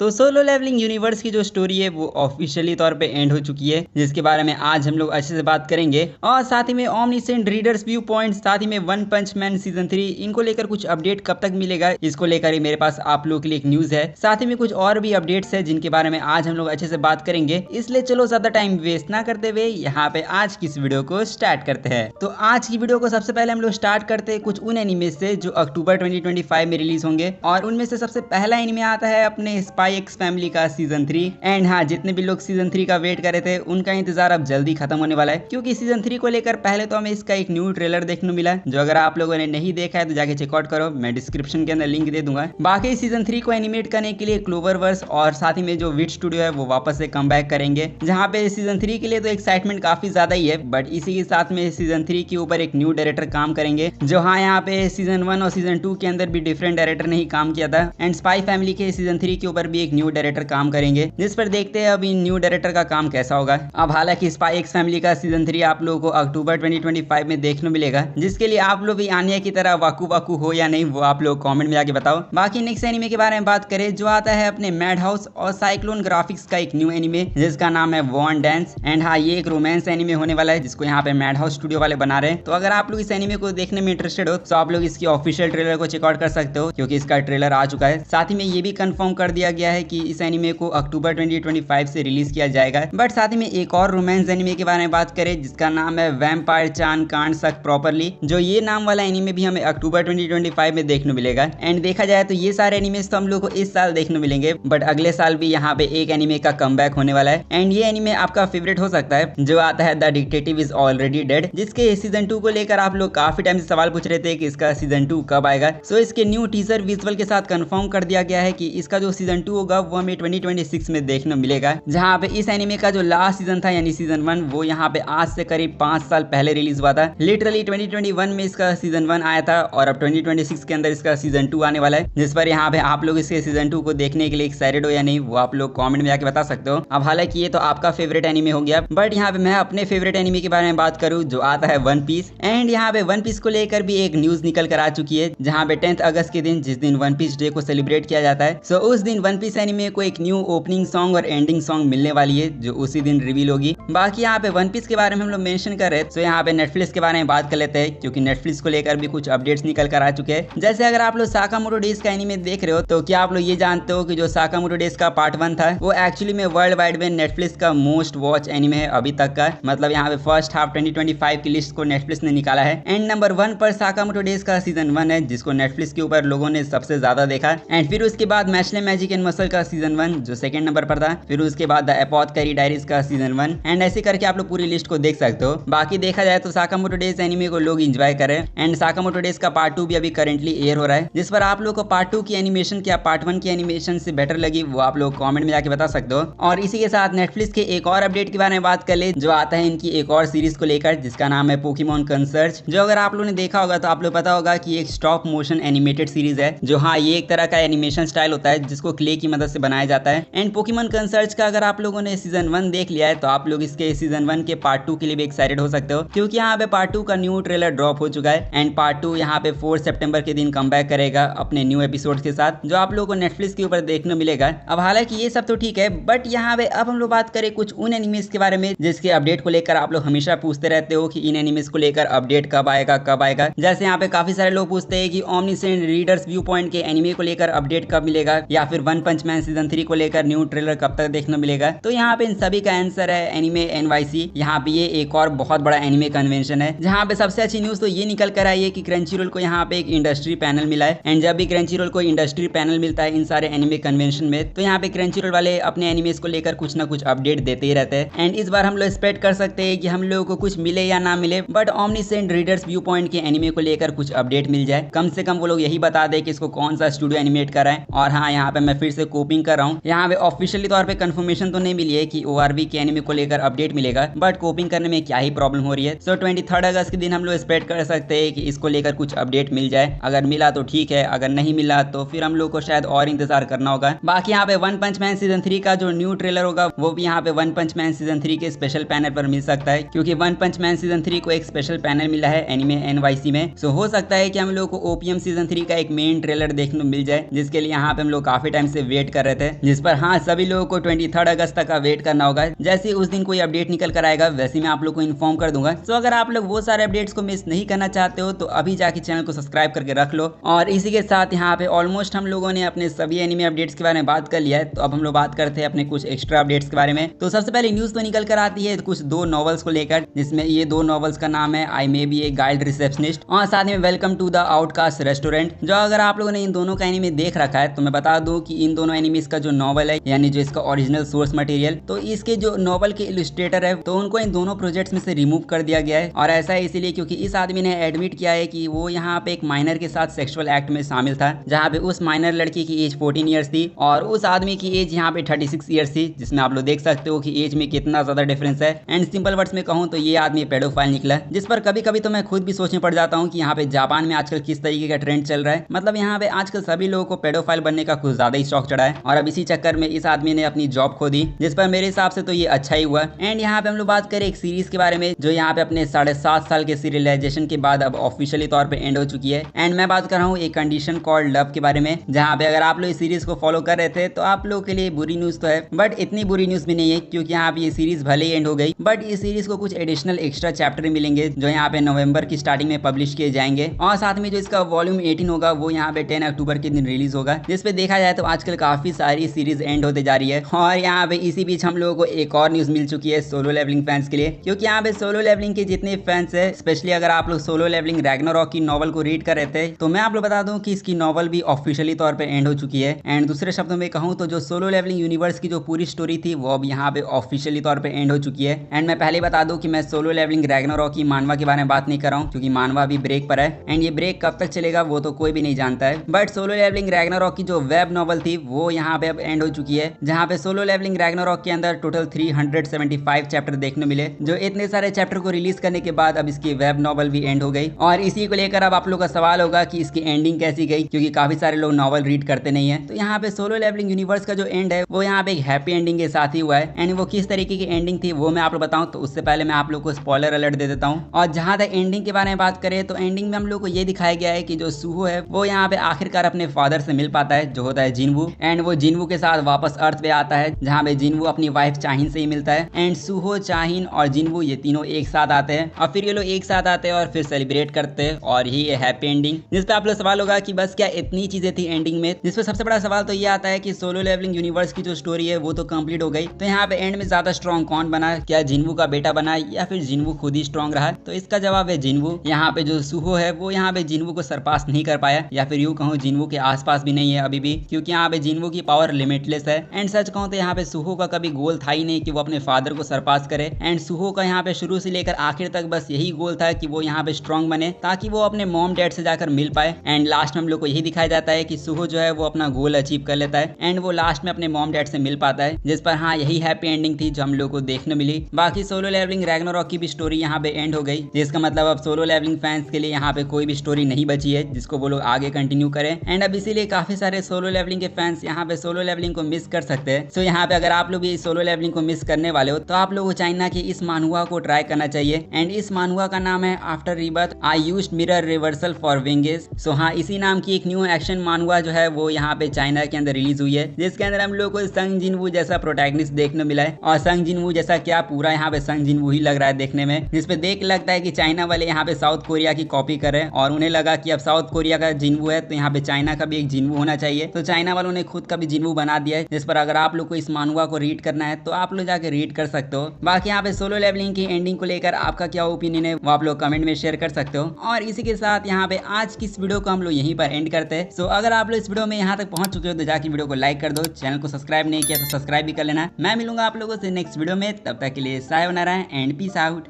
तो solo levelling universe की जो स्टोरी है वो ऑफिशियली तौर पे एंड हो चुकी है, जिसके बारे में आज हम लोग अच्छे से बात करेंगे। और साथ ही में ओमनिसेंट रीडर्स व्यू पॉइंट, साथ ही में वन पंच मैन सीजन 3, इनको लेकर कुछ अपडेट कब तक मिलेगा, इसको लेकर ही मेरे पास आप लोग के लिए एक न्यूज है। साथ ही में कुछ और भी अपडेट्स है जिनके बारे में आज हम लोग अच्छे से बात करेंगे। इसलिए चलो ज्यादा टाइम वेस्ट ना करते हुए यहाँ पे आज की इस वीडियो को स्टार्ट करते हैं। तो आज की वीडियो को सबसे पहले हम लोग स्टार्ट करते हैं कुछ उन एनिमे से जो अक्टूबर 2025 में रिलीज होंगे। और उनमें से सबसे पहला एनिमे आता है अपने स्पाई एक्स फैमिली का सीजन 3। एंड हाँ, जितने भी लोग सीजन 3 का वेट कर रहे थे उनका इंतजार अब जल्दी खत्म होने वाला है, क्योंकि सीजन 3 को लेकर पहले तो हमें इसका एक न्यू ट्रेलर देखने को मिला, जो अगर आप लोगों ने नहीं देखा है तो जाके चेकआउट करो, मैं डिस्क्रिप्शन के अंदर लिंक दे दूंगा। बाकी सीजन 3 को एनिमेट करने के लिए क्लोवरवर्स और साथ ही में जो विट स्टूडियो है वो वापस से कम बैक करेंगे, जहाँ पे सीजन 3 के लिए तो एक्साइटमेंट काफी ज्यादा ही है। बट इसी के साथ में सीजन 3 के ऊपर एक न्यू डायरेक्टर काम करेंगे, जो हाँ यहाँ पे सीजन 1 और सीजन 2 के अंदर भी डिफरेंट डायरेक्टर ने ही काम किया था। एंड स्पाई फैमिली के सीजन 3 के ऊपर भी एक न्यू डायरेक्टर काम करेंगे, जिस पर देखते हैं अब इन न्यू डायरेक्टर का काम कैसा होगा। अब हालांकि स्पाई एक्स फैमिली का सीजन 3 आप लोगों को अक्टूबर 2025 में देखने मिलेगा, जिसके लिए आप लोग भी आनिया की तरह वाकू वाकू हो या नहीं वो आप लोग कमेंट में जाके बताओ। बाकी नेक्स्ट एनिमे के बारे में बात करें, जो आता है अपने मैड हाउस और साइक्लोन ग्राफिक्स का एक न्यू एनिमे, जिसका नाम है वॉन डांस। एंड हाँ, ये एक रोमांस एनिमे होने वाला है, जिसको यहाँ पे मैड हाउस स्टूडियो वाले बना रहे हैं। तो अगर आप लोग इस एनिमे को देखने में इंटरेस्टेड हो तो आप लोग इसकी ऑफिशियल ट्रेलर को चेकआउट कर सकते हो, क्योंकि इसका ट्रेलर आ चुका है। साथ ही में ये भी कंफर्म कर दिया गया है कि इस एनिमे को अक्टूबर 2025 से रिलीज किया जाएगा। बट साथ ही में एक और रोमांस एनिमे के बारे में बात करें, जिसका नाम है वैम्पायर चान कांट सक प्रॉपरली, जो ये नाम वाला एनिमे भी हमें अक्टूबर 2025 में देखने मिलेगा। एंड देखा जाए तो ये सारे एनिमेस तो हम लोग को इस साल देखने मिलेंगे, बट अगले साल भी यहाँ पे एक एनिमे का कमबैक होने वाला है। एंड ये एनिमे आपका फेवरेट हो सकता है, जो आता है the detective is already dead, जिसके सीजन 2 को लेकर आप लोग काफी टाइम से सवाल पूछ रहे थे कि इसका सीजन 2 कब आएगा। सो इसके न्यू टीजर विजुअल के साथ कंफर्म कर दिया गया है कि इसका जो सीजन 2 होगा वो हमें 2026 में देखने मिलेगा, जहाँ पे इस एनिमे का जो लास्ट सीजन था यानी सीजन 1 वो यहाँ पे आज से करीब 5 साल पहले रिलीज हुआ था। लिटरली 2021 में इसका सीजन 1 आया था और अब 2026 के अंदर इसका सीजन 2 आने वाला है, जिस पर यहाँ पे आप लोग इसके सीजन 2 को देखने के लिए एक्साइटेड हो या नहीं वो आप लोग कमेंट में जाके बता सकते हो। अब हालांकि ये तो आपका फेवरेट एनिमे हो गया, बट यहाँ पे मैं अपने फेवरेट एनिमे के बारे में बात करूँ, जो आता है वन पीस। एंड यहाँ पे वन पीस को लेकर भी एक न्यूज निकल कर आ चुकी है, जहाँ पे 10 अगस्त के दिन, जिस दिन वन पीस डे को सेलिब्रेट किया जाता है, सो उस दिन वन पीस एनिमे को एक न्यू ओपनिंग सॉन्ग और एंडिंग सॉन्ग मिलने वाली है, जो उसी दिन रिवील होगी। बाकी यहाँ पे वन पीस के बारे में हम लोग मेंशन कर रहे हैं, तो यहाँ पे नेटफ्लिक्स के बारे में बात कर लेते हैं, क्योंकि नेटफ्लिक्स को लेकर भी कुछ अपडेट्स निकल कर आ चुके हैं। जैसे अगर आप लोग साकामोटो डेज का एनिमे देख रहे हो, तो क्या आप लोग ये जानते हो कि जो साकामोटो डेज का पार्ट 1 था वो एक्चुअली में वर्ल्ड वाइड में नेटफ्लिक्स का मोस्ट वॉच एनिमे है अभी तक का। मतलब यहाँ पे फर्स्ट हाफ 2025 की लिस्ट को नेटफ्लिक्स ने निकाला है। एंड नंबर 1 पर साकामोटो डेज का सीजन 1 है, जिसको नेटफ्लिक्स के ऊपर लोगों ने सबसे ज्यादा देखा। एंड फिर उसके बाद मैशले मैजिक एंड मसल का सीजन 1 जो सेकंड नंबर पर था। फिर उसके बाद द एपोथेकेरी डायरीज का सीजन 1। एंड ऐसे करके आप लोग पूरी लिस्ट को देख सकते हो। बाकी देखा जाए तो साकामोटो डेज एनिमे को लोग एंजॉय करें। एंड साकामोटो डेज का पार्ट 2 भी अभी करेंटली एयर हो रहा है, जिस पर आप लोग को पार्ट 2 की एनिमेशन क्या पार्ट 1 की एनिमेशन से बेटर लगी वो आप लोग कमेंट में जाके बता सकते हो। और इसी के साथ नेटफ्लिक्स के एक और अपडेट के बारे में बात कर ले, जो आता है इनकी एक और सीरीज को लेकर, जिसका नाम है पोकेमॉन कंसर्च, जो अगर आप लोगों ने देखा होगा तो आप लोग पता होगा कि एक स्टॉप मोशन एनिमेटेड सीरीज है, जो हाँ ये एक तरह का एनिमेशन स्टाइल होता है जिसको क्ले की मदद से बनाया जाता है। एंड पोकेमॉन कंसर्च का अगर आप लोगों ने सीजन 1 देख लिया है तो आप लोग इसके सीजन 1 के पार्ट 2 के लिए भी एक्साइटेड हो सकते हो, क्योंकि यहाँ पे पार्ट 2 का न्यू ट्रेलर ड्रॉप हो चुका है। एंड पार्ट 2 यहाँ पे 4 सितंबर के दिन कमबैक करेगा अपने न्यू एपिसोड के साथ, जो आप लोगों को नेटफ्लिक्स के ऊपर देखने मिलेगा। अब हालांकि ये सब तो ठीक है, बट यहाँ पे अब हम लोग बात करें कुछ उन एनिमेस के बारे में जिसके अपडेट को लेकर आप लोग हमेशा पूछते रहते हो कि इन एनिमेस को लेकर अपडेट कब आएगा कब आएगा। जैसे यहाँ पे काफी सारे लोग पूछते हैं कि ओमनिसेंट रीडर्स व्यू पॉइंट के एनिमे को लेकर अपडेट कब मिलेगा, या फिर वन पंच मैन सीजन 3 को लेकर न्यू ट्रेलर कब तक देखने मिलेगा। तो यहाँ पे इन सभी का आंसर है एनिमे एनवाईसी। यहाँ पे ये एक और बहुत बड़ा एनिमे कन्वेंशन है, जहाँ पे सबसे अच्छी न्यूज तो ये निकल कर आई है कि क्रंचीरोल को यहाँ पे एक इंडस्ट्री पैनल मिला है। एंड जब भी क्रंचीरोल को इंडस्ट्री पैनल मिलता है इन सारे एनिमे कन्वेंशन में, तो यहाँ पे क्रंचीरोल वाले अपने एनिमेस को लेकर कुछ ना कुछ अपडेट देते ही रहते हैं। एंड इस बार हम लोग एक्सपेक्ट कर सकते हैं कि हम लोगों को कुछ मिले या ना मिले, but omniscient readers view point के एनिमे को लेकर कुछ अपडेट मिल जाए। कम से कम वो लोग यही बता दे कि इसको कौन सा स्टूडियो एनिमेट कर रहा है। और हाँ, यहाँ पे मैं फिर से कोपिंग कर रहा हूँ, यहाँ पे ऑफिशियली तौर पे कंफर्मेशन तो नहीं मिली है कि ORV के एनिमे को लेकर अपडेट मिलेगा, बट कोपिंग करने में क्या ही प्रॉब्लम हो रही है। सो 23 अगस्त के दिन हम लोग एक्सपेक्ट कर सकते हैं कि इसको लेकर कुछ अपडेट मिल जाए। अगर मिला तो ठीक है, अगर नहीं मिला तो फिर हम लोग को शायद और इंतजार करना होगा। बाकी यहाँ पे वन पंच मैन सीजन 3 का जो न्यू ट्रेलर होगा वो भी यहाँ पे वन पंच मैन सीजन 3 के स्पेशल पैनल पर मिल सकता है, क्योंकि वन पंच मैन सीजन 3 को एक स्पेशल पैनल मिला है एनिमे एनवाईसी में। हो सकता है कि हम लोग को ओपीएम सीजन 3 का एक मेन ट्रेलर देखने मिल जाए, जिसके लिए यहाँ पे हम लोग काफी टाइम से वेट कर रहे थे, जिस पर हाँ सभी लोगों को 23 अगस्त तक का वेट करना होगा। जैसे उस दिन कोई अपडेट निकल कर आएगा वैसे मैं आप लोग को इन्फॉर्म कर दूंगा। तो अगर आप लोग वो सारे अपडेट्स को मिस नहीं करना चाहते हो तो अभी जाके चैनल को सब्सक्राइब करके रख लो। और इसी के साथ यहाँ पे ऑलमोस्ट हम लोगों ने अपने सभी एनिमे अपडेट्स के बारे में बात कर लिया है। तो अब हम लोग बात करते हैं अपने कुछ एक्स्ट्रा अपडेट्स के बारे में। तो सबसे पहले न्यूज तो निकल कर आती है कुछ 2 नॉवेल्स को लेकर, जिसमें ये 2 नॉवेल्स का नाम है I may be a guide receptionist और साथ में welcome to the outcast restaurant. जो अगर आप लोगों ने इन दोनों का एनिमे देख रखा है तो मैं बता दूं कि इन दोनों एनिमेस का जो नॉवल है यानी जो इसका ओरिजिनल सोर्स मटेरियल, तो इसके जो नॉवल के इलस्ट्रेटर है तो उनको इन दोनों प्रोजेक्ट्स में से रिमूव कर दिया गया है। और ऐसा है इसीलिए क्योंकि इस आदमी ने एडमिट किया है कि वो यहाँ पे एक माइनर के साथ सेक्सुअल एक्ट में शामिल था, जहाँ पे उस माइनर लड़की की एज 14 ईयर्स थी और उस आदमी की एज यहाँ पे 36 ईयर्स थी, जिसमें आप लोग देख सकते हो कि एज में कितना ज्यादा डिफरेंस है। एंड सिंपल वर्ड्स में कहूँ तो ये आदमी पेडोफाइल निकला, जिस पर कभी कभी तो मैं खुद भी सोचने पड़ जाता हूँ कि यहाँ पे जापान में आजकल किस तरीके का ट्रेंड चल रहा है। मतलब यहाँ पे आजकल सभी लोगों को पेडोफाइल बनने का कुछ ज्यादा ही शौक चढ़ा है और अब इसी चक्कर में इस आदमी ने अपनी जॉब खो दी, जिस पर मेरे हिसाब से तो ये अच्छा ही हुआ। एंड यहाँ पे हम लोग बात करें एक सीरीज के बारे में जो यहाँ पे अपने 7.5 साल के सीरियलाइजेशन के बाद अब ऑफिशियली तौर पे एंड हो चुकी है। एंड मैं बात कर रहा हूँ एक कंडीशन कॉल्ड लव के बारे में, जहाँ पे अगर आप लोग इस सीरीज को फॉलो कर रहे थे तो आप लोगों के लिए बुरी न्यूज तो है, बट इतनी बुरी न्यूज भी नहीं है क्योंकि यहाँ पे ये सीरीज भले ही एंड हो गई बट इस सीरीज को कुछ एडिशनल एक्स्ट्रा चैप्टर मिलेंगे जो यहाँ पे नवंबर की स्टार्टिंग में पब्लिश किए जाएंगे। और साथ में जो इसका वॉल्यूम 18 होगा वो यहाँ पे 10 अक्टूबर के दिन रिलीज होगा, जिसपे देखा जाए तो आजकल काफी सारी सीरीज एंड होते जा रही है। और यहाँ पे इसी बीच हम लोगों को एक और न्यूज मिल चुकी है सोलो लेवलिंग फैंस के लिए, क्योंकि यहाँ पे सोलो लेवलिंग के जितने फैंस है, स्पेशली अगर आप लोग सोलो लेवलिंग रैग्नारॉक की नॉवल को रीड कर रहे थे तो मैं आप लोग बता दूं कि इसकी नॉवल भी ऑफिशियली तौर पे एंड हो चुकी है। एंड दूसरे शब्दों में कहूँ तो जो सोलो लेवलिंग यूनिवर्स की जो पूरी स्टोरी थी वो अब यहाँ पे ऑफिशियली तौर पे एंड हो चुकी है। एंड मैं पहले बता दूं कि मैं सोलो लेवलिंग रैग्नारॉक की मानवा के बारे में बात नहीं कर रहा हूँ क्योंकि मानवा अभी ब्रेक पर है एंड ये ब्रेक कब तक चलेगा वो तो कोई भी नहीं जानता है। बट सोलो लेवलिंग रैग्नारॉक की जो वेब नॉवल थी वो यहाँ पे अब एंड हो चुकी है, जहाँ पे सोलो लेवलिंग रैग्नारॉक के अंदर टोटल 375 चैप्टर देखने मिले। जो इतने सारे चैप्टर को रिलीज करने के बाद अब इसकी वेब नॉवल भी एंड हो गई और इसी को लेकर अब आप लोग का सवाल होगा कि इसकी एंडिंग कैसी गई, क्योंकि काफी सारे लोग नॉवल रीड करते नहीं है। तो यहाँ पे सोलो लेवलिंग यूनिवर्स का जो एंड है वो यहाँ पे एक हैप्पी एंडिंग के साथ ही हुआ है। एंड वो किस तरीके की एंडिंग थी वो मैं आप लोग बताऊं तो उससे पहले मैं आप लोग को स्पॉइलर अलर्ट दे देता हूँ। और जहाँ तक एंडिंग के बारे में बात करें तो एंडिंग में हम लोग को ये दिखाया गया है कि जो सूहो है वो यहाँ पे आखिरकार अपने फादर से मिल पाता है जो होता है जिनवू। एंड वो जिनवू के साथ वापस अर्थ पे आता है, जहाँ पे जिनवू अपनी वाइफ चाहिन से ही मिलता है। एंड सूहो, चाहिन और जिनवू ये तीनों एक साथ आते हैं और फिर ये लोग एक साथ आते हैं और फिर सेलिब्रेट करते हैं और ही ये हैप्पी एंडिंग। जिस पे आप लोग सवाल होगा कि बस क्या इतनी चीजें थी एंडिंग में, जिस पे सबसे बड़ा सवाल तो ये आता है कि सोलो लेवलिंग यूनिवर्स की जो स्टोरी है वो तो कंप्लीट हो गई, तो यहाँ पे एंड में ज्यादा स्ट्रॉन्ग कौन बना, क्या जिनवू का बेटा बना या फिर जिनवू खुद ही स्ट्रॉन्ग रहा? तो इसका जवाब है जिनवू। यहाँ पे जो सूहो है वो यहाँ पे जिनवू को सरपास नहीं कर पाया, या फिर यूं कहूँ जिनवू के आसपास भी नहीं है अभी भी, क्योंकि यहाँ पे जिनवू की पावर लिमिटलेस है। एंड सच कहूँ तो यहाँ पे सूहो का कभी गोल था ही नहीं कि वो अपने फादर को सरपास करे। एंड सूहो का यहाँ पे शुरू से लेकर आखिर तक बस यही गोल था कि वो यहाँ पे स्ट्रॉन्ग बने ताकि वो अपने मॉम डैड से जाकर मिल पाए। एंड लास्ट में हम लोग को यही दिखाया जाता है कि सूहो जो है वो अपना गोल अचीव कर लेता है एंड वो लास्ट में अपने मॉम डैड से मिल पाता है, जिस पर हाँ यही हैप्पी एंडिंग थी जो हम लोग को देखने मिली। बाकी सोलो लेवलिंग रैग्नारॉक की भी स्टोरी यहाँ पे एंड हो गई, जिसका मतलब अब सोलो लेवलिंग फैंस के लिए यहाँ पे कोई भी स्टोरी नहीं बची है जिसको वो लोग आगे कंटिन्यू करें। एंड अब इसीलिए काफी सारे सोलो लेवलिंग के फैंस यहाँ पे सोलो लेवलिंग को मिस कर सकते हैं। सो यहाँ पे अगर आप लोग भी सोलो लेवलिंग को मिस करने वाले हो तो आप लोगों को चाइना की इस मानहुआ को ट्राई करना चाहिए। एंड इस मानहुआ का नाम है after rebirth I used mirror reversal for vengeance. So हाँ, इसी नाम की एक न्यू एक्शन मानहुआ जो है वो यहाँ पे चाइना के अंदर रिलीज हुई है, जिसके अंदर हम लोग को संग जिनवू जैसा प्रोटैगनिस्ट देखने मिला है। और संग जिनवू जैसा क्या, पूरा यहाँ पे संग जिनवू ही लग रहा है देखने में, जिसपे देख लगता है कि चाइना वाले यहाँ पे साउथ कोरिया की कॉपी कर रहे हैं और उन्हें लगा कि अब साउथ कोरिया का जिनवू है तो यहाँ पे चाइना का भी एक जिनवू होना चाहिए। तो चाइना वालों ने खुद का भी जिनवू बना दिया है, जिस पर अगर आप लोग को इस मानहुआ को रीड करना है तो आप लोग जाके रीड कर सकते हो। बाकी यहाँ पे सोलो लेवलिंग की एंडिंग को लेकर आपका क्या ओपिनियन है वो आप लोग कमेंट में शेयर कर सकते हो। और इसी के साथ यहाँ पे आज की इस वीडियो को हम लोग यहीं पर एंड करते हैं। सो अगर आप लोग इस वीडियो में यहाँ तक पहुंच चुके हो तो जाके वीडियो को लाइक कर दो, चैनल को सब्सक्राइब नहीं किया तो सब्सक्राइब भी कर लेना। मैं मिलूंगा आप लोगों से नेक्स्ट वीडियो में, तब तक के लिए सायोनारा एंड पीस आउट।